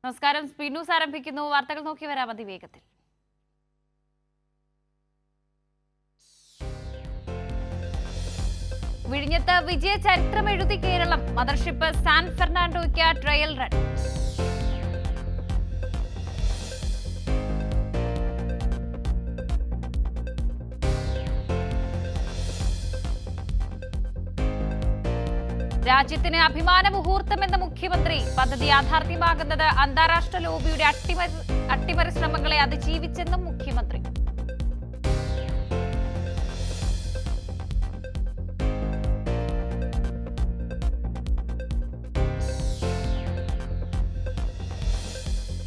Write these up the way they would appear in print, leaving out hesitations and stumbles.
നമസ്കാരം. Speed news ആരംഭിക്കുന്നു. വാർത്തകൾ നോക്കി വരാം അതിവേഗത്തിൽ. വിഴിഞ്ഞത്ത് വിജയ ചരിത്രമെഴുതി കേരളം. മദർഷിപ്പ് സാൻ ഫെർണാണ്ടോയ്ക്ക് ട്രയൽ റൺ. രാജ്യത്തിന് അഭിമാന മുഹൂർത്തമെന്ന മുഖ്യമന്ത്രി. പദ്ധതി യാഥാർത്ഥ്യമാകുന്നത് അന്താരാഷ്ട്ര ലോബിയുടെ അട്ടിമറി ശ്രമങ്ങളെ അതിജീവിച്ചെന്നും മുഖ്യമന്ത്രി.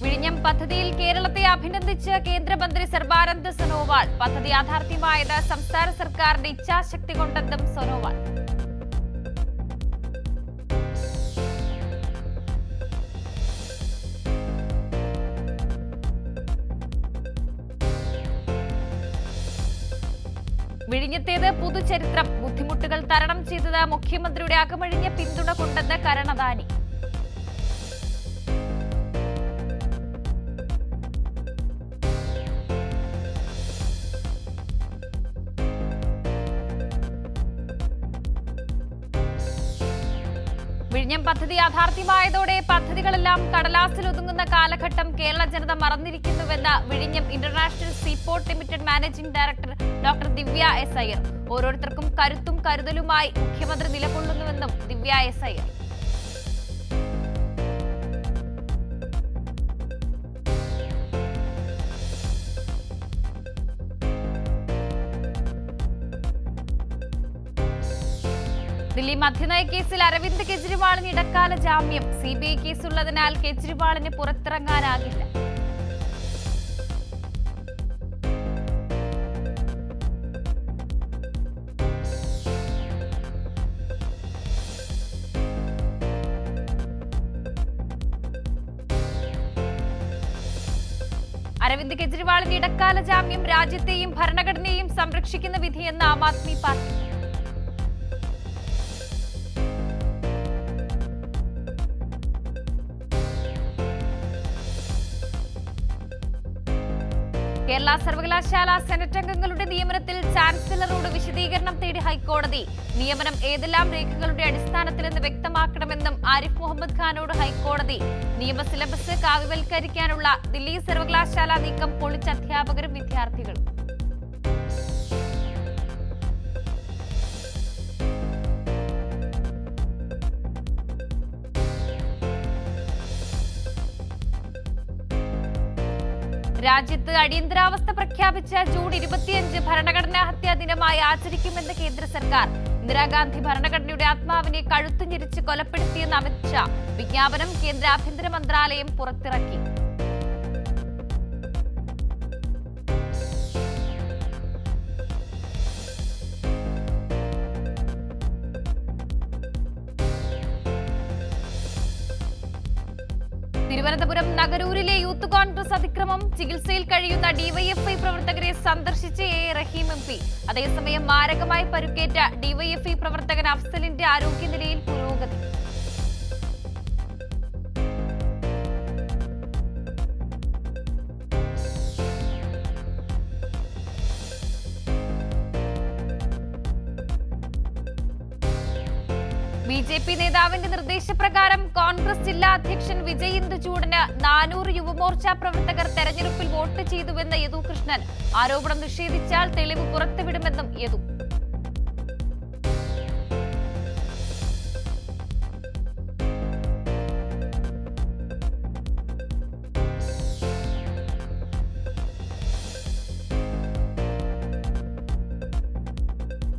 വിഴിഞ്ഞം പദ്ധതിയിൽ കേരളത്തെ അഭിനന്ദിച്ച് കേന്ദ്രമന്ത്രി സർബാനന്ദ് സോനോവാൾ. പദ്ധതി യാഥാർത്ഥ്യമായത് സംസ്ഥാന സർക്കാരിന്റെ ഇച്ഛാശക്തി കൊണ്ടെന്നും സോനോവാൾ. വിഴിഞ്ഞത്തേത് പുതുചരിത്രം. ബുദ്ധിമുട്ടുകൾ തരണം ചെയ്തത് മുഖ്യമന്ത്രിയുടെ അകമഴിഞ്ഞ പിന്തുണ കൊണ്ടെന്ന് കരണദാനി. വിഴിഞ്ഞം പദ്ധതി യാഥാർത്ഥ്യമായതോടെ പദ്ധതികളെല്ലാം കടലാസിൽ ഒതുങ്ങുന്ന കാലഘട്ടം കേരള ജനത മറന്നിരിക്കുന്നുവെന്ന് വിഴിഞ്ഞം international seaport limited managing director doctor Divya S Iyer. ഓരോരുത്തർക്കും കരുത്തും കരുതലുമായി മുഖ്യമന്ത്രി നിലകൊള്ളുന്നുവെന്നും ദിവ്യ എസ് അയ്യർ. ദില്ലി മദ്യനയ കേസിൽ അരവിന്ദ് കെജ്രിവാളിന് ഇടക്കാല ജാമ്യം. സിബിഐ കേസുള്ളതിനാൽ കെജ്രിവാളിന് പുറത്തിറങ്ങാനാകില്ല. അരവിന്ദ് കെജ്രിവാളിന് ഇടക്കാല ജാമ്യം രാജ്യത്തെയും ഭരണഘടനയെയും സംരക്ഷിക്കുന്ന വിധിയെന്ന് ആം ആദ്മി പാർട്ടി. കേരള സർവകലാശാല സെനറ്റ് അംഗങ്ങളുടെ നിയമനത്തിൽ ചാൻസലറോട് വിശദീകരണം തേടി ഹൈക്കോടതി. നിയമനം ഏതെല്ലാം രേഖകളുടെ അടിസ്ഥാനത്തിലെന്ന് വ്യക്തമാക്കണമെന്നും ആരിഫ് മുഹമ്മദ് ഖാനോട് ഹൈക്കോടതി. നിയമ സിലബസ് കാവ്യവൽക്കരിക്കാനുള്ള ദില്ലി സർവകലാശാല നീക്കം പൊളിച്ച അധ്യാപകരും വിദ്യാർത്ഥികളും. രാജ്യത്ത് അടിയന്തരാവസ്ഥ പ്രഖ്യാപിച്ച ജൂൺ 25 ഭരണഘടനാ ഹത്യാ ദിനമായി ആചരിക്കുമെന്ന് കേന്ദ്ര സർക്കാർ. ഇന്ദിരാഗാന്ധി ഭരണഘടനയുടെ ആത്മാവിനെ കഴുത്തു ഞെരിച്ച് കൊലപ്പെടുത്തിയെന്ന് അമിത്ഷാ. വിജ്ഞാപനം കേന്ദ്ര ആഭ്യന്തര മന്ത്രാലയം പുറത്തിറക്കി. തിരുവനന്തപുരം നഗരൂരിലെ യൂത്ത് കോൺഗ്രസ് അതിക്രമം. ചികിത്സയിൽ കഴിയുന്ന ഡിവൈഎഫ്ഐ പ്രവർത്തകരെ സന്ദർശിച്ച് എ റഹീം എം പി. അതേസമയം മാരകമായി പരുക്കേറ്റ ഡിവൈഎഫ്ഐ പ്രവർത്തകൻ അഫ്സലിന്റെ ആരോഗ്യനിലയിൽ പുരോഗതി. ബിജെപി നേതാവിന്റെ നിർദ്ദേശപ്രകാരം കോൺഗ്രസ് ജില്ലാ അധ്യക്ഷൻ വിജയ് ഇന്ദുചൂഡിന് 400 യുവമോർച്ച പ്രവർത്തകർ തെരഞ്ഞെടുപ്പിൽ വോട്ട് ചെയ്തുവെന്ന് യദു കൃഷ്ണൻ. ആരോപണം നിഷേധിച്ചാൽ തെളിവ് പുറത്തുവിടുമെന്നും യദു.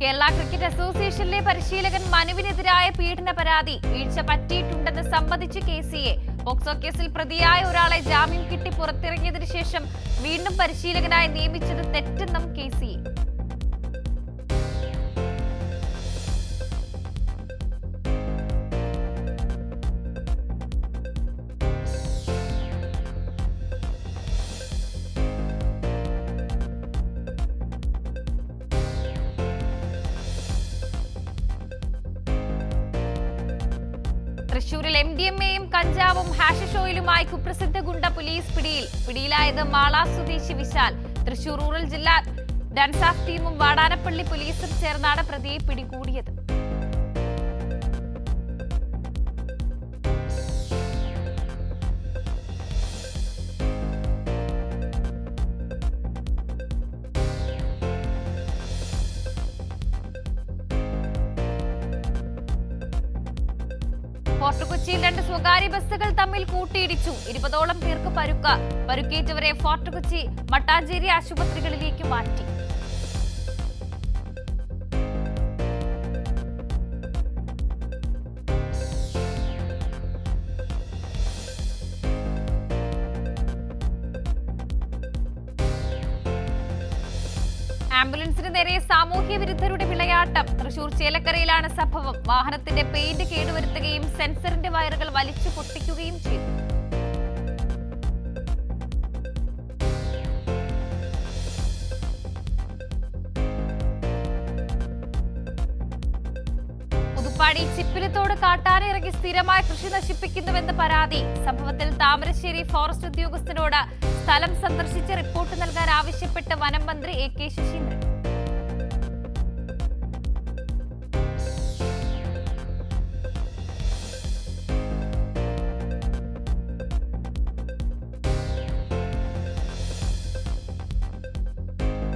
കേരള ക്രിക്കറ്റ് അസോസിയേഷനിലെ പരിശീലകൻ മനുവിനെതിരായ പീഡന പരാതി. വീഴ്ച പറ്റിയിട്ടുണ്ടെന്ന് സമ്മതിച്ച് KCA. പോക്സോ കേസിൽ പ്രതിയായ ഒരാളെ ജാമ്യം കിട്ടി പുറത്തിറങ്ങിയതിനു ശേഷം വീണ്ടും പരിശീലകനായി നിയമിച്ചത് തെറ്റെന്നും KCA. തൃശൂരിൽ MDMA-യും കഞ്ചാവും ഹാഷിഷ് ഓയിലുമായി കുപ്രസിദ്ധ ഗുണ്ട പോലീസ് പിടിയിലായത് മാള സ്വദേശി വിശാൽ. തൃശൂർ റൂറൽ ജില്ലാ ഡാൻസാഫ് ടീമും വാടാനപ്പള്ളി പോലീസും ചേർന്നാണ് പ്രതിയെ പിടികൂടിയത്. ഫോർട്ട് കൊച്ചിയിൽ 2 സ്വകാര്യ ബസ്സുകൾ തമ്മിൽ കൂട്ടിയിടിച്ചു. 20ഓളം പേർക്ക് പരുക്കേറ്റവരെ ഫോർട്ട് കൊച്ചി മട്ടാഞ്ചേരി ആശുപത്രികളിലേക്ക് മാറ്റി. ആംബുലൻസിന് നേരെ സാമൂഹ്യ വിരുദ്ധരുടെ വിളയാട്ടം. തൃശൂർ ചേലക്കരയിലാണ് സംഭവം. വാഹനത്തിന്റെ പെയിന്റ് കേടുവരുത്തുകയും സെൻസറിന്റെ വയറുകൾ വലിച്ചു പൊട്ടിക്കുകയും ചെയ്തു. പുതുപ്പാടി ചിപ്പിലത്തോട് കാട്ടാന ഇറങ്ങി സ്ഥിരമായി കൃഷി നശിപ്പിക്കുന്നുവെന്ന് പരാതി. സംഭവത്തിൽ താമരശ്ശേരി ഫോറസ്റ്റ് ഉദ്യോഗസ്ഥനോട് സ്ഥലം സന്ദർശിച്ച് റിപ്പോർട്ട് നൽകാൻ ആവശ്യപ്പെട്ട് വനം മന്ത്രി AK ശശീന്ദ്രൻ.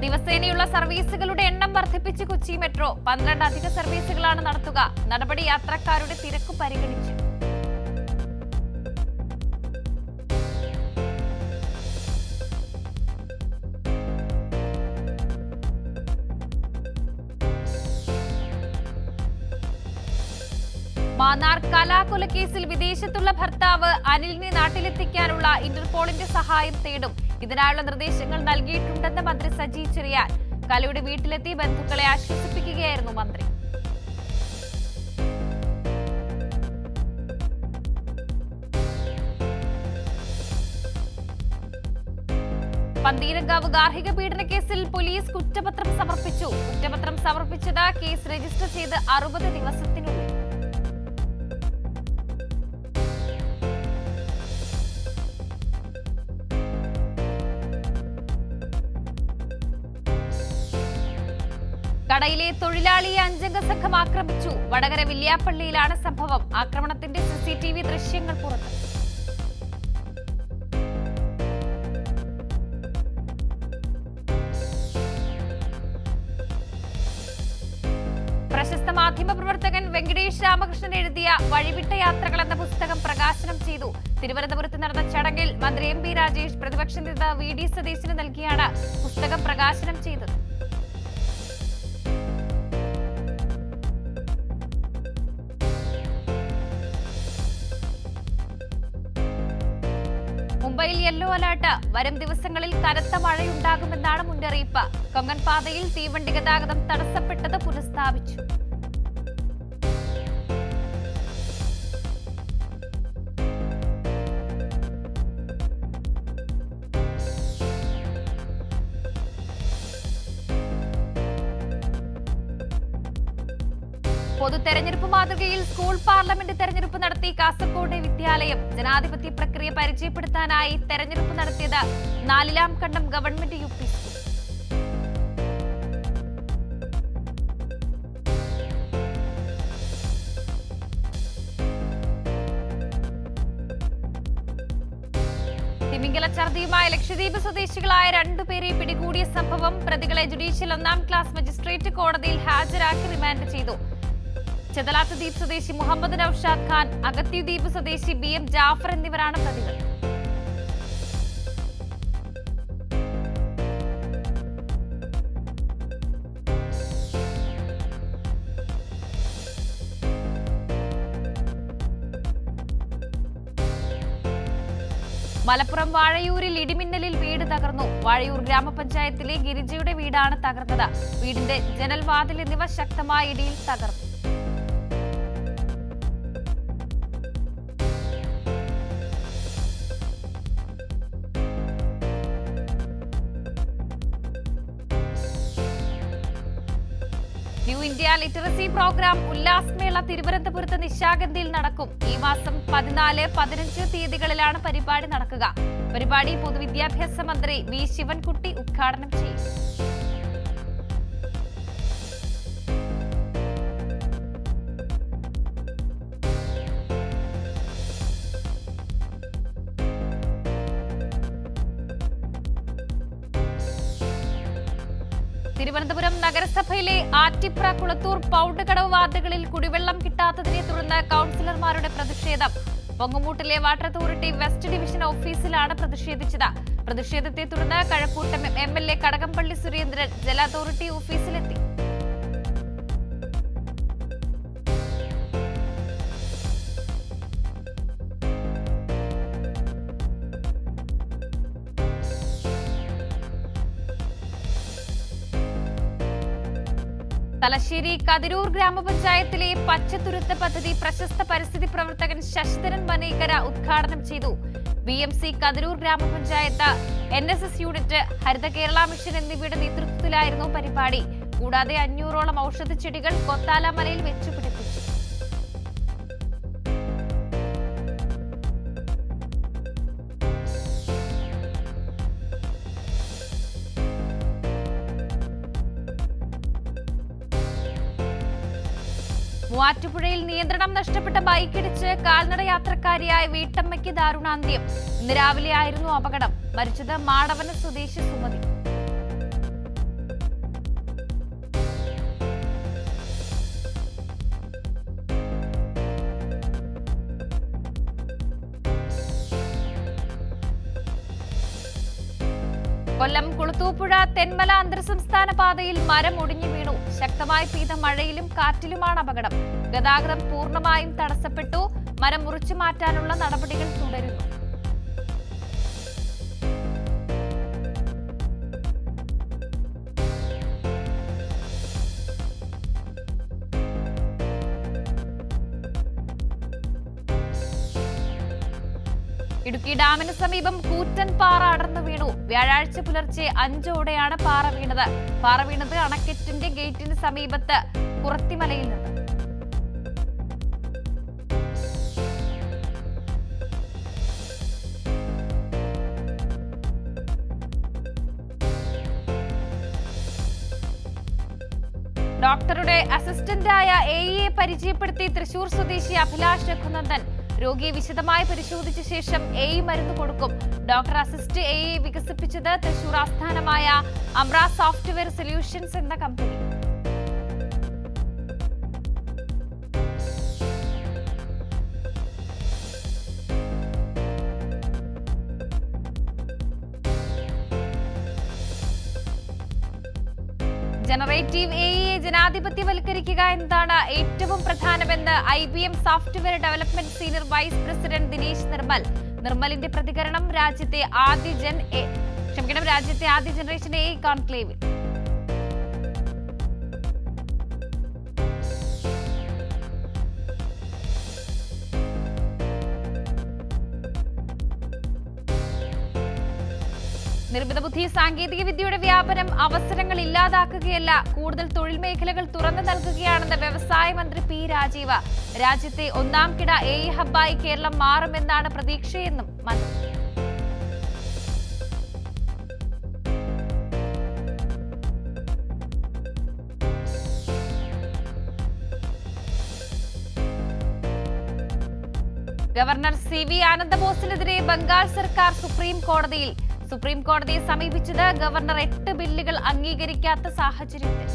ദിവസേനയുള്ള സർവീസുകളുടെ എണ്ണം വർദ്ധിപ്പിച്ച് കൊച്ചി മെട്രോ. 12 അധിക സർവീസുകളാണ് നടത്തുക. നടപടി യാത്രക്കാരുടെ തിരക്ക് പരിഗണിച്ചു. മാന്നാർ കലാകൊലക്കേസിൽ വിദേശത്തുള്ള ഭർത്താവ് അനിലിനെ നാട്ടിലെത്തിക്കാനുള്ള ഇന്റർപോളിന്റെ സഹായം തേടും. ഇതിനായുള്ള നിർദ്ദേശങ്ങൾ നൽകിയിട്ടുണ്ടെന്ന് മന്ത്രി സജി ചെറിയാൻ. കലയുടെ വീട്ടിലെത്തി ബന്ധുക്കളെ ആശ്വസിപ്പിക്കുകയായിരുന്നു മന്ത്രി. പന്തീരങ്കാവ് ഗാർഹിക പീഡന കേസിൽ പോലീസ് കുറ്റപത്രം സമർപ്പിച്ചു. കുറ്റപത്രം സമർപ്പിച്ചത് കേസ് രജിസ്റ്റർ ചെയ്ത് 60 ദിവസത്തിനുള്ളിൽ. കടയിലെ തൊഴിലാളിയെ 5-അംഗ സംഘം ആക്രമിച്ചു. വടകര വില്യാപ്പള്ളിയിലാണ് സംഭവം. ആക്രമണത്തിന്റെ CCTV ദൃശ്യങ്ങൾ പുറത്ത്. പ്രശസ്ത മാധ്യമപ്രവർത്തകൻ വെങ്കടേഷ് രാമകൃഷ്ണൻ എഴുതിയ വഴിവിട്ട യാത്രകൾ എന്ന പുസ്തകം പ്രകാശനം ചെയ്തു. തിരുവനന്തപുരത്ത് നടന്ന ചടങ്ങിൽ മന്ത്രി MP രാജേഷ് പ്രതിപക്ഷ നേതാവ് VD സതീശന് നൽകിയാണ് പുസ്തകം പ്രകാശനം ചെയ്തത്. മുംബൈയിൽ യെല്ലോ അലർട്ട്. വരും ദിവസങ്ങളിൽ കനത്ത മഴയുണ്ടാകുമെന്നാണ് മുന്നറിയിപ്പ്. കൊങ്കൺ പാതയിൽ തീവണ്ടി ഗതാഗതം തടസ്സപ്പെട്ടത് പുനഃസ്ഥാപിച്ചു. പൊതു തെരഞ്ഞെടുപ്പ് മാതൃകയിൽ സ്കൂൾ പാർലമെന്റ് തെരഞ്ഞെടുപ്പ് നടത്തി കാസർഗോഡ് വിദ്യാലയം. ജനാധിപത്യ പ്രക്രിയ പരിചയപ്പെടുത്താനായി തെരഞ്ഞെടുപ്പ് നടത്തിയത് നാലിലാം കണ്ടം ഗവൺമെന്റ് UP സ്കൂൾ. തിമിംഗല ഛർദിയുമായി ലക്ഷദ്വീപ് സ്വദേശികളായ 2 പേരെ പിടികൂടിയ സംഭവം. പ്രതികളെ ജുഡീഷ്യൽ 1-ാം ക്ലാസ് മജിസ്ട്രേറ്റ് കോടതിയിൽ ഹാജരാക്കി റിമാൻഡ് ചെയ്തു. ചെതലാത്ത് ദ്വീപ് സ്വദേശി മുഹമ്മദ് നൌഷാദ് ഖാൻ, അഗത്തിദ്വീപ് സ്വദേശി BM ജാഫർ എന്നിവരാണ് പ്രതികൾ. മലപ്പുറം വാഴയൂരിൽ ഇടിമിന്നലിൽ വീട് തകർന്നു. വാഴയൂർ ഗ്രാമപഞ്ചായത്തിലെ ഗിരിജയുടെ വീടാണ് തകർന്നത്. വീടിന്റെ ജനൽവാതിൽ എന്നിവ ശക്തമായ ഇടിയിൽ തകർന്നു. New India literacy programme Ullas മേള തിരുവനന്തപുരത്ത് നിശാഗന്ധിയിൽ നടക്കും. ഈ മാസം 14, 15 തീയതികളിലാണ് പരിപാടി നടക്കുക. പരിപാടി പൊതുവിദ്യാഭ്യാസ മന്ത്രി വി ശിവൻകുട്ടി ഉദ്ഘാടനം ചെയ്യും. തിരുവനന്തപുരം നഗരസഭയിലെ ആറ്റിപ്ര, കുളത്തൂർ, പൗണ്ടുകടവ് വാർഡുകളിൽ കുടിവെള്ളം കിട്ടാത്തതിനെ തുടർന്ന് കൌൺസിലർമാരുടെ പ്രതിഷേധം. പൊങ്ങമൂട്ടിലെ വാട്ടർ അതോറിറ്റി വെസ്റ്റ് ഡിവിഷൻ ഓഫീസിലാണ് പ്രതിഷേധിച്ചത്. പ്രതിഷേധത്തെ തുടർന്ന് കഴക്കൂട്ടം MLA കടകംപള്ളി സുരേന്ദ്രൻ ജല അതോറിറ്റി ഓഫീസിലെത്തി. തലശ്ശേരി കതിരൂർ ഗ്രാമപഞ്ചായത്തിലെ പച്ചത്തുരുത്ത് പദ്ധതി പ്രശസ്ത പരിസ്ഥിതി പ്രവർത്തകൻ ശശിധരൻ മനേക്കര ഉദ്ഘാടനം ചെയ്തു. BMC കതിരൂർ ഗ്രാമപഞ്ചായത്ത്, NSS യൂണിറ്റ്, ഹരിത കേരള മിഷൻ എന്നിവയുടെ നേതൃത്വത്തിലായിരുന്നു പരിപാടി. കൂടാതെ 500ഓളം ഔഷധച്ചെടികൾ കൊത്താല മലയിൽ വെച്ചുപിടിപ്പിച്ചു. മൂവാറ്റുപുഴയിൽ നിയന്ത്രണം നഷ്ടപ്പെട്ട ബൈക്കിടിച്ച് കാൽനട യാത്രക്കാരിയായ വീട്ടമ്മയ്ക്ക് ദാരുണാന്ത്യം. ഇന്ന് രാവിലെയായിരുന്നു അപകടം. മരിച്ചത് മാടവന സ്വദേശി സുമതി. കൊല്ലം കുളത്തൂപ്പുഴ തെന്മല അന്തർസംസ്ഥാന പാതയിൽ മരം ഒടിഞ്ഞു വീണു. ശക്തമായി പെയ്ത മഴയിലും കാറ്റിലുമാണ് അപകടം. ഗതാഗതം പൂർണ്ണമായും തടസ്സപ്പെട്ടു. മരം മുറിച്ചു മാറ്റാനുള്ള നടപടികൾ തുടരുന്നു. ഇടുക്കി ഡാമിന് സമീപം കൂറ്റൻ പാറ അടർന്നു വീണു. വ്യാഴാഴ്ച പുലർച്ചെ 5ഓടെയാണ് പാറ വീണത്. പാറ വീണത് അണക്കെട്ടിന്റെ ഗേറ്റിന് സമീപത്ത് കുറത്തിമലയിൽ നിന്ന്. ഡോക്ടറുടെ അസിസ്റ്റന്റായ AE പരിചയപ്പെടുത്തി തൃശൂർ സ്വദേശി അഭിലാഷ് രഘുനന്ദൻ. രോഗിയെ വിശദമായി പരിശോധിച്ച ശേഷം AE മരുന്ന് കൊടുക്കും. ഡോക്ടർ അസിസ്റ്റ് AE വികസിപ്പിച്ചത് തൃശൂർ ആസ്ഥാനമായ അമ്ര സോഫ്റ്റ്വെയർ സൊല്യൂഷൻസ് എന്ന കമ്പനി. ജനറേറ്റീവ് AEയെ ജനാധിപത്യവൽക്കരിക്കുക എന്നതാണ് ഏറ്റവും പ്രധാനമെന്ന് IBM software development senior vice president Dinesh Nirmal. നിർമ്മലിന്റെ പ്രതികരണം രാജ്യത്തെ ആദ്യ ജനറേഷൻ AE കോൺക്ലേവിൽ. നിർമ്മിത ബുദ്ധി സാങ്കേതിക വിദ്യയുടെ വ്യാപനം അവസരങ്ങൾ ഇല്ലാതാക്കുകയല്ല, കൂടുതൽ തൊഴിൽ മേഖലകൾ തുറന്നു നൽകുകയാണെന്ന് വ്യവസായ മന്ത്രി P രാജീവ്. രാജ്യത്തെ ഒന്നാം കിട AE ഹബ്ബായി കേരളം മാറുമെന്നാണ് പ്രതീക്ഷയെന്നും മന്ത്രി. ഗവർണർ CV ആനന്ദബോസിനെതിരെ ബംഗാൾ സർക്കാർ സുപ്രീം കോടതിയിൽ. സുപ്രീം കോടതിയെ സമീപിച്ചത് ഗവർണർ 8 ബില്ലുകൾ അംഗീകരിക്കാത്ത സാഹചര്യത്തിൽ.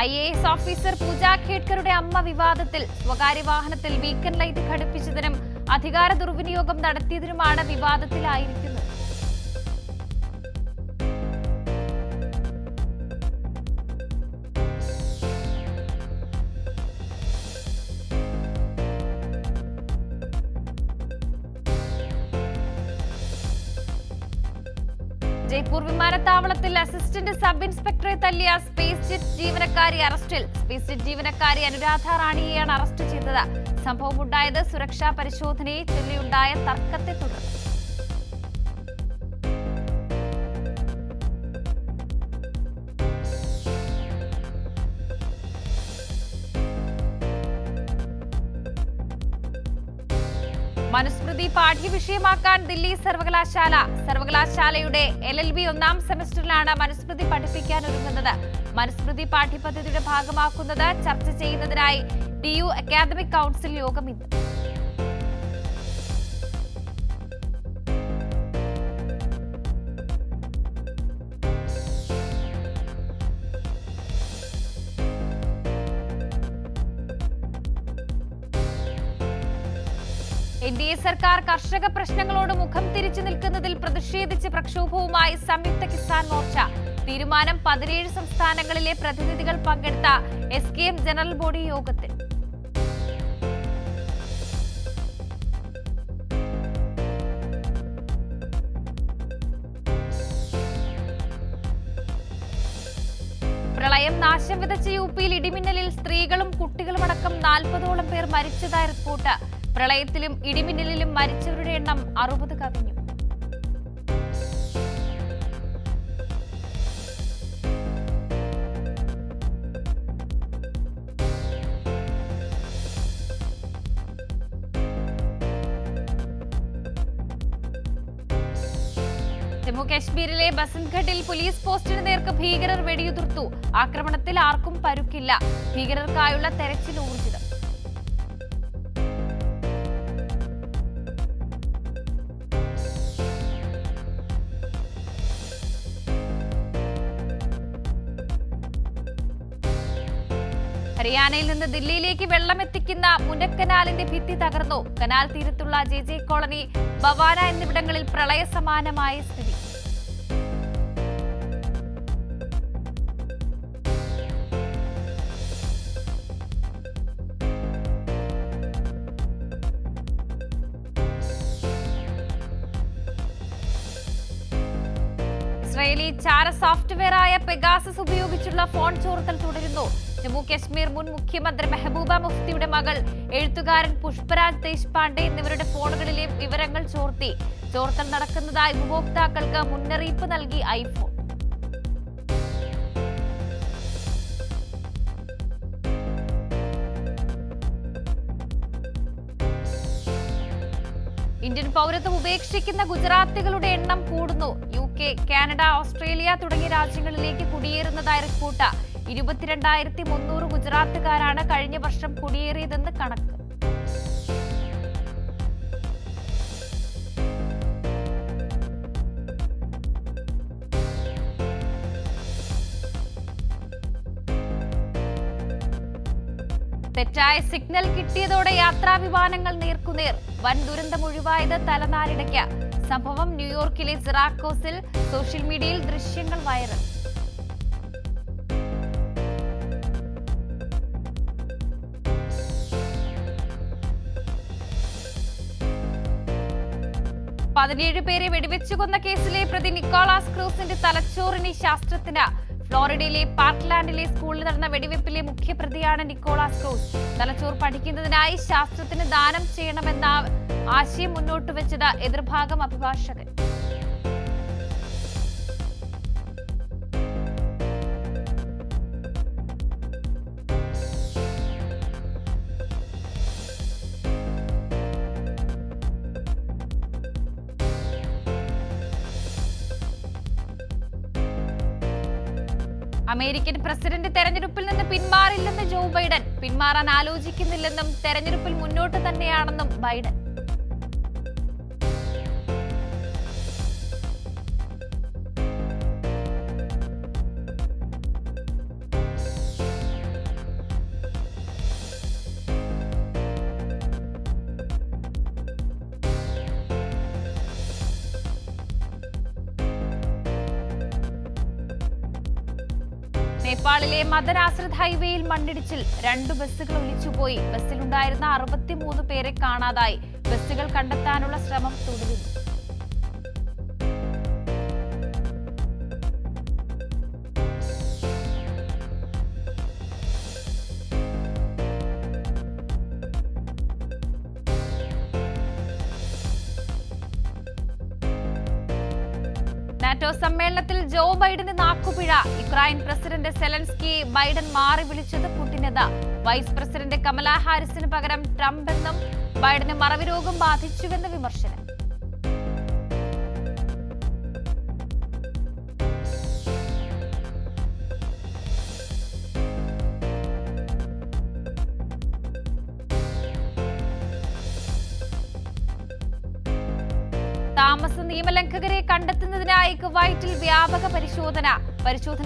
IAS ഓഫീസർ പൂജ ഖേഡ്കറുടെ അമ്മ വിവാദത്തിൽ. സ്വകാര്യ വാഹനത്തിൽ ബീക്കൺ ലൈറ്റ് ഘടിപ്പിച്ചതിനും അധികാര ദുർവിനിയോഗം നടത്തിയതിനുമാണ് വിവാദത്തിലായിരിക്കുന്നത്. ജയ്പൂർ വിമാനത്താവളത്തിൽ അസിസ്റ്റന്റ് സബ് ഇൻസ്പെക്ടറെ തല്ലിയ സ്പേസ് ജെറ്റ് ജീവനക്കാരി അറസ്റ്റിൽ. സ്പേസ് ജെറ്റ് ജീവനക്കാരി അനുരാധ റാണിയെയാണ് അറസ്റ്റ് ചെയ്തത്. സംഭവമുണ്ടായത് സുരക്ഷാ പരിശോധനയെ ചൊല്ലിയുണ്ടായ തർക്കത്തെ തുടർന്ന്. മനുസ്മൃതി പാഠ്യവിഷയമാക്കാൻ ദില്ലി സർവകലാശാലയുടെ LLB ഒന്നാം സെമസ്റ്ററിലാണ് മനുസ്മൃതി പഠിപ്പിക്കാൻ ഒരുങ്ങുന്നത്. മനുസ്മൃതി പാഠ്യപദ്ധതിയുടെ ഭാഗമാക്കുന്നത് ചർച്ച ചെയ്യുന്നതിനായി TU അക്കാദമിക് കൗൺസിൽ യോഗം ഇന്ന്. NDA സർക്കാർ കർഷക പ്രശ്നങ്ങളോട് മുഖം തിരിച്ചു നിൽക്കുന്നതിൽ പ്രതിഷേധിച്ച് പ്രക്ഷോഭവുമായി സംയുക്ത കിസാൻ മോർച്ച. തീരുമാനം 17 സംസ്ഥാനങ്ങളിലെ പ്രതിനിധികൾ പങ്കെടുത്ത SKM ജനറൽ ബോഡി യോഗത്തിൽ. പ്രളയം നാശം വിതച്ച UPയിൽ ഇടിമിന്നലിൽ സ്ത്രീകളും കുട്ടികളുമടക്കം 40ഓളം പേർ മരിച്ചതായി റിപ്പോർട്ട്. പ്രളയത്തിലും ഇടിമിന്നലിലും മരിച്ചവരുടെ എണ്ണം 60 കവിഞ്ഞു. ജമ്മു കാശ്മീരിലെ ബസന്ത്ഘട്ടിൽ പോലീസ് പോസ്റ്റിന് നേർക്ക് ഭീകരർ വെടിയുതിർത്തു. ആക്രമണത്തിൽ ആർക്കും പരുക്കില്ല. ഭീകരർക്കായുള്ള തെരച്ചിൽ ഊർജിതം. ഹരിയാനയിൽ നിന്ന് ദില്ലിയിലേക്ക് വെള്ളമെത്തിക്കുന്ന മുനക്കനാലിന്റെ ഭിത്തി തകർന്നു. കനാൽ തീരത്തുള്ള JJ കോളനി, ബവാന എന്നിവിടങ്ങളിൽ പ്രളയ സമാനമായ സ്ഥിതി. ഇസ്രായേലി ചാര സോഫ്റ്റ്വെയറായ പെഗാസസ് ഉപയോഗിച്ചുള്ള ഫോൺ ചോർത്തൽ തുടരുന്നു. ജമ്മു കാശ്മീർ മുൻ മുഖ്യമന്ത്രി മെഹബൂബ മുഫ്തിയുടെ മകൾ, എഴുത്തുകാരൻ പുഷ്പരാജ് ദേശ്പാണ്ഡെ എന്നിവരുടെ ഫോണുകളിലെ വിവരങ്ങൾ ചോർത്തി. ചോർത്തൽ നടക്കുന്നതായി ഉപഭോക്താക്കൾക്ക് മുന്നറിയിപ്പ് നൽകി ഐഫോൺ. ഇന്ത്യൻ പൗരത്വം ഉപേക്ഷിക്കുന്ന ഗുജറാത്തികളുടെ എണ്ണം കൂടുന്നു. UK, കാനഡ, ഓസ്ട്രേലിയ തുടങ്ങിയ രാജ്യങ്ങളിലേക്ക് കുടിയേറുന്നതായി റിപ്പോർട്ട്. 22,300 ഗുജറാത്തുകാരാണ് കഴിഞ്ഞ വർഷം കുടിയേറിയതെന്ന് കണക്ക്. തെറ്റായ സിഗ്നൽ കിട്ടിയതോടെ യാത്രാ വിമാനങ്ങൾ നേർക്കുനേർ. വൻ ദുരന്തം ഒഴിവായത് തലനാരിടയ്ക്ക്. സംഭവം ന്യൂയോർക്കിലെ സിറാക്കോസിൽ. സോഷ്യൽ മീഡിയയിൽ ദൃശ്യങ്ങൾ വൈറൽ. പതിനേഴ് പേരെ വെടിവെച്ചു കൊന്ന കേസിലെ പ്രതി നിക്കോളാസ് ക്രൂസിന്റെ തലച്ചോറിന് ശാസ്ത്രത്തിന്. ഫ്ലോറിഡയിലെ പാർക്ക്ലാൻഡിലെ സ്കൂളിൽ നടന്ന വെടിവെപ്പിലെ മുഖ്യപ്രതിയാണ് നിക്കോളാസ് ക്രൂസ്. തലച്ചോർ പഠിക്കുന്നതിനായി ശാസ്ത്രത്തിന് ദാനം ചെയ്യണമെന്ന ആശയം മുന്നോട്ട് വെച്ചത് എതിർഭാഗം അഭിഭാഷകൻ. അമേരിക്കൻ പ്രസിഡന്റ് തെരഞ്ഞെടുപ്പിൽ നിന്ന് പിന്മാറില്ലെന്ന് ജോ ബൈഡൻ. പിന്മാറാൻ ആലോചിക്കുന്നില്ലെന്നും തെരഞ്ഞെടുപ്പിൽ മുന്നോട്ട് തന്നെയാണെന്നും ബൈഡൻ. നേപ്പാളിലെ മദരാശ്രിത് ഹൈവേയിൽ മണ്ണിടിച്ചിൽ. 2 ബസ്സുകൾ ഒലിച്ചുപോയി. ബസ്സിലുണ്ടായിരുന്ന 63 പേരെ കാണാതായി. ബസ്സുകൾ കണ്ടെത്താനുള്ള ശ്രമം തുടരുന്നു. നാറ്റോ സമ്മേളനത്തിൽ ജോ ബൈഡന് നാക്കുപിഴ. യുക്രൈൻ പ്രസിഡന്റ് സെലൻസ്കിയെ ബൈഡൻ മാറി വിളിച്ചത് പുടിനത. വൈസ് പ്രസിഡന്റ് കമല ഹാരിസിന് പകരം ട്രംപ് എന്നും ബൈഡന് മറവി രോഗം ബാധിച്ചുവെന്ന് വിമർശനം. താമസ നിയമലംഘകരെ കണ്ടെത്തുന്നതിനായി കുവൈറ്റിൽ വ്യാപക പരിശോധന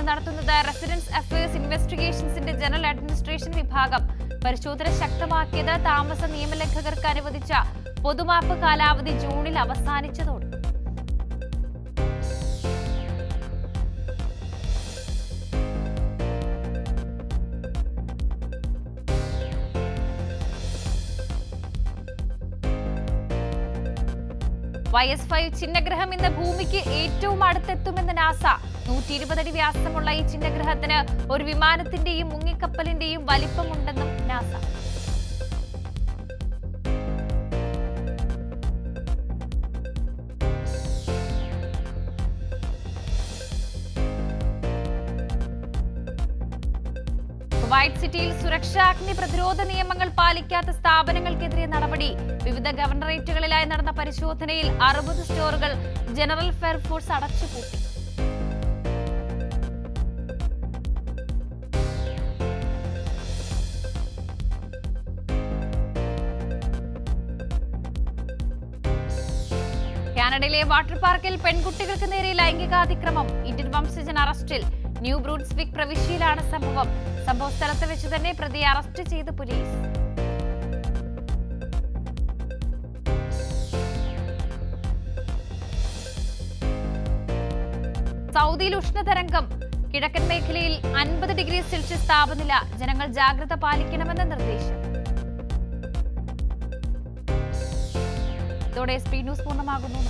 നടത്തുന്നത് റെസിഡൻസ് അഫയേഴ്സ് ഇൻവെസ്റ്റിഗേഷൻസിന്റെ ജനറൽ അഡ്മിനിസ്ട്രേഷൻ വിഭാഗം. പരിശോധന ശക്തമാക്കിയത് താമസ നിയമലംഘകർക്ക് അനുവദിച്ച പൊതുമാപ്പ് കാലാവധി ജൂണിൽ അവസാനിച്ചതോടെ. YS5 ചിഹ്നഗ്രഹം ഇന്ന് ഭൂമിക്ക് ഏറ്റവും അടുത്തെത്തുമെന്ന് നാസ. 120 അടി വ്യാസമുള്ള ഈ ചിഹ്നഗ്രഹത്തിന് ഒരു വിമാനത്തിന്റെയും മുങ്ങിക്കപ്പലിന്റെയും വലിപ്പമുണ്ടെന്നും നാസ. കുവൈറ്റ് സിറ്റിയിൽ സുരക്ഷാഗ്നി പ്രതിരോധ നിയമങ്ങൾ പാലിക്കാത്ത സ്ഥാപനങ്ങൾക്കെതിരെ നടപടി. വിവിധ ഗവർണറേറ്റുകളിലായി നടന്ന പരിശോധനയിൽ 60 സ്റ്റോറുകൾ ജനറൽ ഫെയർഫോഴ്സ് അടച്ചുപൂട്ടി. കാനഡയിലെ വാട്ടർ പാർക്കിൽ പെൺകുട്ടികൾക്ക് നേരെ ലൈംഗികാതിക്രമം. ഇന്ത്യൻ വംശജൻ അറസ്റ്റിൽ. ന്യൂ ബ്രൂൻസ്വിക് പ്രവിശ്യയിലാണ് സംഭവം. സംഭവ സ്ഥലത്ത് വെച്ച് തന്നെ പ്രതിയെ അറസ്റ്റ് ചെയ്ത് പോലീസ്. സൗദിയിൽ ഉഷ്ണതരംഗം. കിഴക്കൻ മേഖലയിൽ 50 ഡിഗ്രി സെൽഷ്യസ് താപനില. ജനങ്ങൾ ജാഗ്രത പാലിക്കണമെന്ന നിർദ്ദേശം. ഇതോടെ സ്പീഡ് ന്യൂസ് പൂർണ്ണമാകുന്നു.